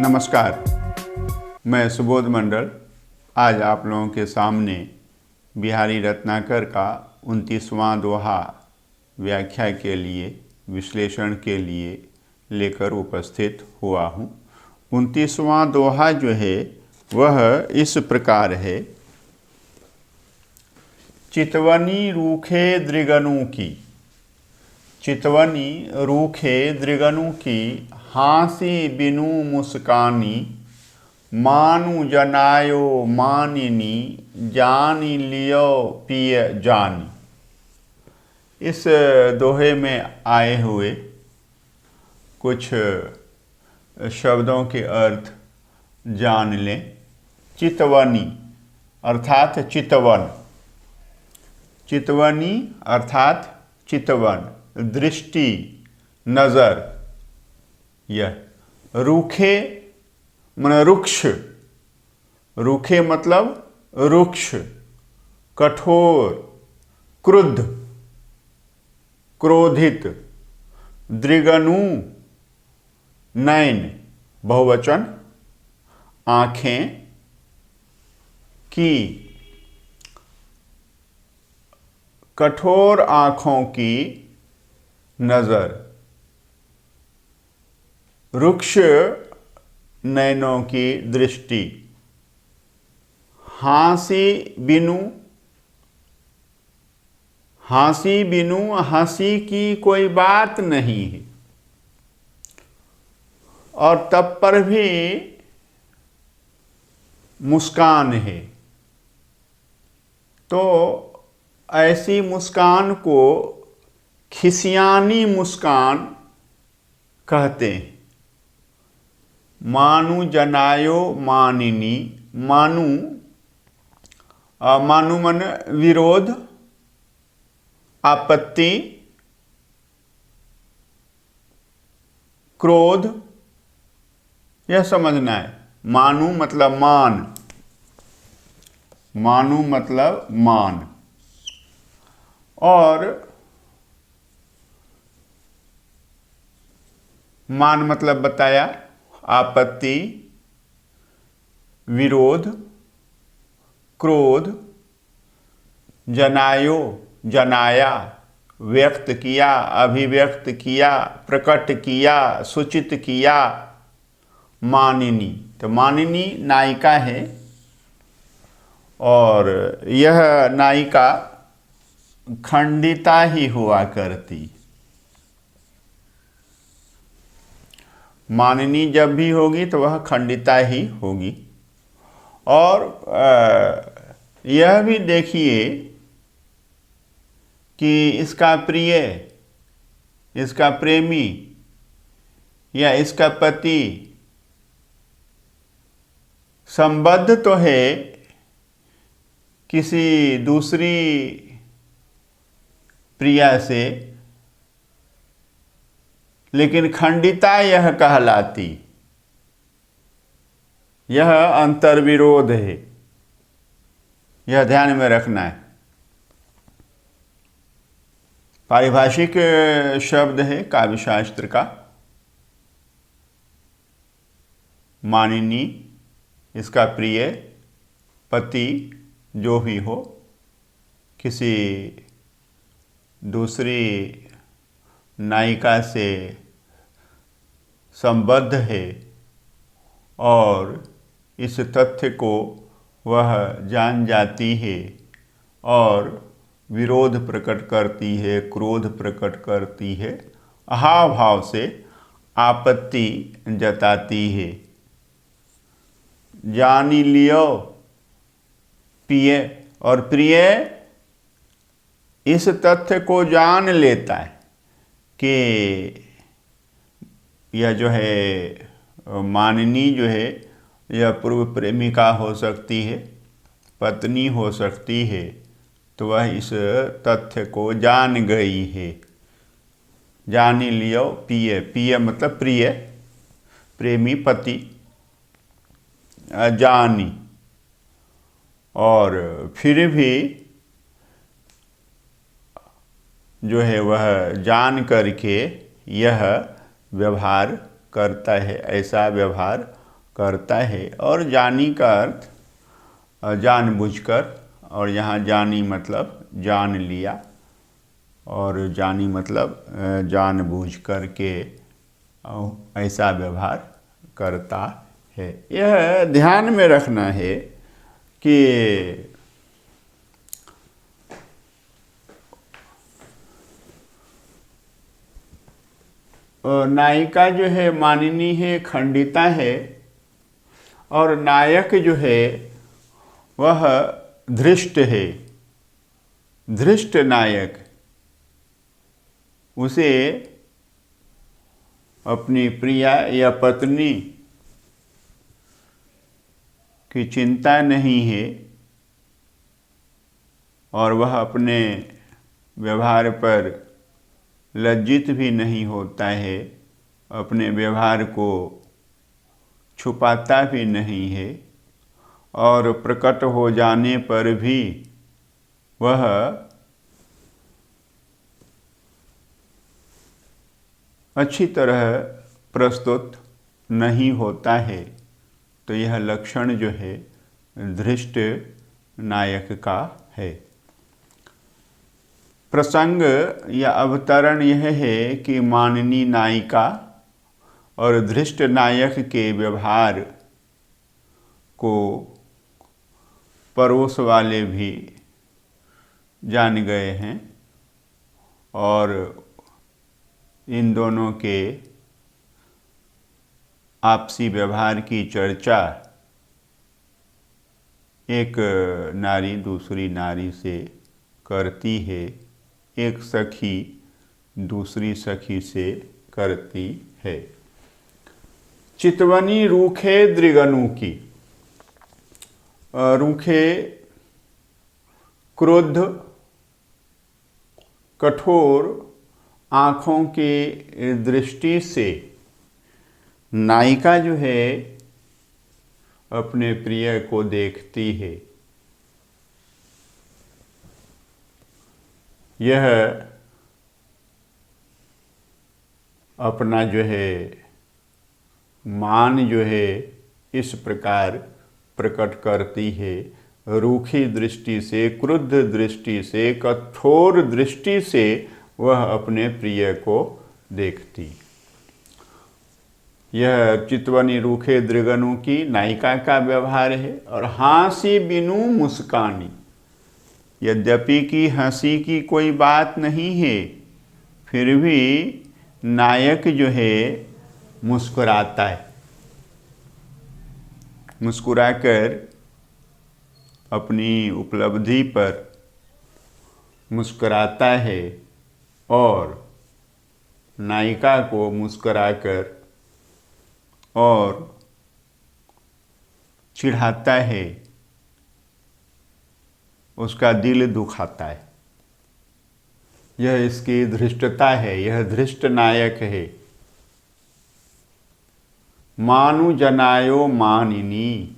नमस्कार, मैं सुबोध मंडल आज आप लोगों के सामने बिहारी रत्नाकर का 29वां दोहा व्याख्या के लिए, विश्लेषण के लिए लेकर उपस्थित हुआ हूँ। 29वां दोहा जो है वह इस प्रकार है। चितवनी रूखे दृगनु की, चितवनी रूखे दृगनु की, हाँसी बिनु मुस्कानी, मानु जनायो मानिनी, जानी लियो पिय जानी। इस दोहे में आए हुए कुछ शब्दों के अर्थ जान लें। चितवनी अर्थात चितवन, चितवनी अर्थात चितवन, दृष्टि, नज़र। यह रूखे मन रुक्ष, रूखे मतलब रुक्ष, कठोर, क्रुद्ध, क्रोधित। दृगनु नयन बहुवचन, आँखें की, कठोर आँखों की नज़र, रुक्ष नयनों की दृष्टि। हाँसी बिनु, हाँसी बिनु, हंसी की कोई बात नहीं है और तब पर भी मुस्कान है। तो ऐसी मुस्कान को खिसियानी मुस्कान कहते हैं। मानु जनायो मानिनी, मानु मानु मन विरोध, आपत्ति, क्रोध, यह समझना है। मानु मतलब मान, मानु मतलब मान। और मान मतलब बताया, आपत्ति, विरोध, क्रोध। जनायो जनाया, व्यक्त किया, अभिव्यक्त किया, प्रकट किया, सूचित किया। मानिनी, तो मानिनी नायिका है और यह नायिका खंडिता ही हुआ करती। मानिनी जब भी होगी तो वह खंडिता ही होगी। और यह भी देखिए कि इसका प्रिय, इसका प्रेमी या इसका पति संबद्ध तो है किसी दूसरी प्रिया से, लेकिन खंडिता यह कहलाती। यह अंतर्विरोध है, यह ध्यान में रखना है। पारिभाषिक शब्द है काव्यशास्त्र का। मानिनी, इसका प्रिय, पति जो भी हो, किसी दूसरी नायिका से संबद्ध है और इस तथ्य को वह जान जाती है और विरोध प्रकट करती है, क्रोध प्रकट करती है, हाव भाव से आपत्ति जताती है। जानी लियो पिय, और प्रिय इस तथ्य को जान लेता है कि यह जो है मानिनी जो है यह पूर्व प्रेमिका हो सकती है, पत्नी हो सकती है। तो वह इस तथ्य को जान गई है। जानी लियो पिय, पिय मतलब प्रिय, प्रेमी, पति। जानी, और फिर भी जो है वह जान करके यह व्यवहार करता है, ऐसा व्यवहार करता है। और जानी का अर्थ जानबूझकर, और यहाँ जानी मतलब जान लिया, और जानी मतलब जानबूझ कर के ऐसा व्यवहार करता है। यह ध्यान में रखना है कि नायिका जो है मानिनी है, खंडिता है, और नायक जो है वह धृष्ट है। धृष्ट नायक उसे अपनी प्रिया या पत्नी की चिंता नहीं है, और वह अपने व्यवहार पर लज्जित भी नहीं होता है, अपने व्यवहार को छुपाता भी नहीं है, और प्रकट हो जाने पर भी वह अच्छी तरह प्रस्तुत नहीं होता है। तो यह लक्षण जो है धृष्ट नायक का है। प्रसंग या अवतरण यह है कि मानिनी नायिका और धृष्ट नायक के व्यवहार को पड़ोस वाले भी जान गए हैं, और इन दोनों के आपसी व्यवहार की चर्चा एक नारी दूसरी नारी से करती है, एक सखी दूसरी सखी से करती है। चितवनी रूखे दृगनु की। रूखे क्रोध कठोर आँखों की दृष्टि से नायिका जो है अपने प्रिय को देखती है। यह अपना जो है मान जो है इस प्रकार प्रकट करती है, रूखी दृष्टि से, क्रुद्ध दृष्टि से, कठोर दृष्टि से वह अपने प्रिय को देखती। यह चितवनी रूखे दृगनु की नायिका का व्यवहार है। और हाँसी बिनु मुस्कानी। यद्यपि कि हंसी की कोई बात नहीं है, फिर भी नायक जो है मुस्कुराता है। मुस्कुराकर अपनी उपलब्धि पर मुस्कुराता है, और नायिका को मुस्कुराकर और चिढ़ाता है, उसका दिल दुखाता है। यह इसकी धृष्टता है, यह धृष्ट नायक है। मानु जनायो मानिनी।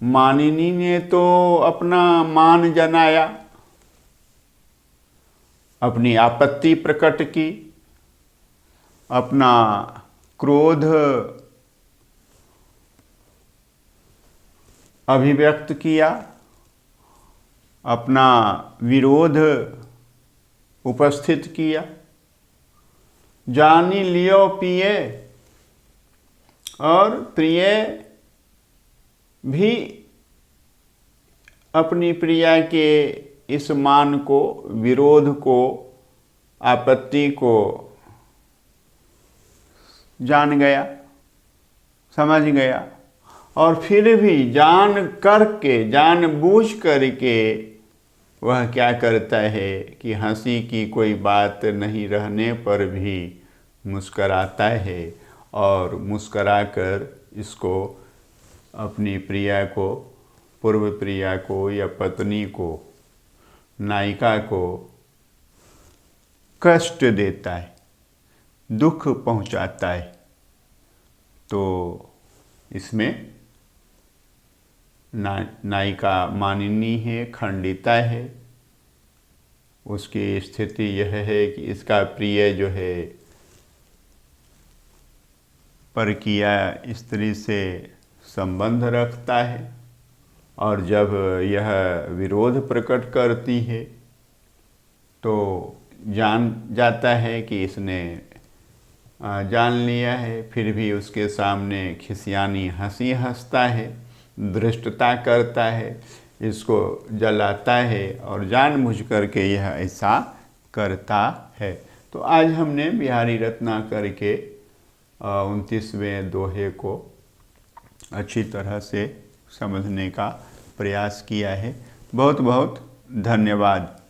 मानिनी ने तो अपना मान जनाया, अपनी आपत्ति प्रकट की, अपना क्रोध अभिव्यक्त किया, अपना विरोध उपस्थित किया। जानी लियो पिए। और प्रिय भी अपनी प्रिया के इस मान को, विरोध को, आपत्ति को जान गया, समझ गया, और फिर भी जान करके, जानबूझ करके वह क्या करता है कि हंसी की कोई बात नहीं रहने पर भी मुस्कराता है, और मुस्कराकर इसको अपनी प्रिया को, पूर्व प्रिया को या पत्नी को, नायिका को कष्ट देता है, दुख पहुंचाता है। तो इसमें नायिका मानिनी है, खंडिता है। उसकी स्थिति यह है कि इसका प्रिय जो है परकीया स्त्री से संबंध रखता है, और जब यह विरोध प्रकट करती है तो जान जाता है कि इसने जान लिया है, फिर भी उसके सामने खिसियानी हंसी हंसता है, धृष्टता करता है, इसको जलाता है और जानबूझ करके यह ऐसा करता है। तो आज हमने बिहारी रत्नाकर के 29वें दोहे को अच्छी तरह से समझने का प्रयास किया है। बहुत बहुत धन्यवाद।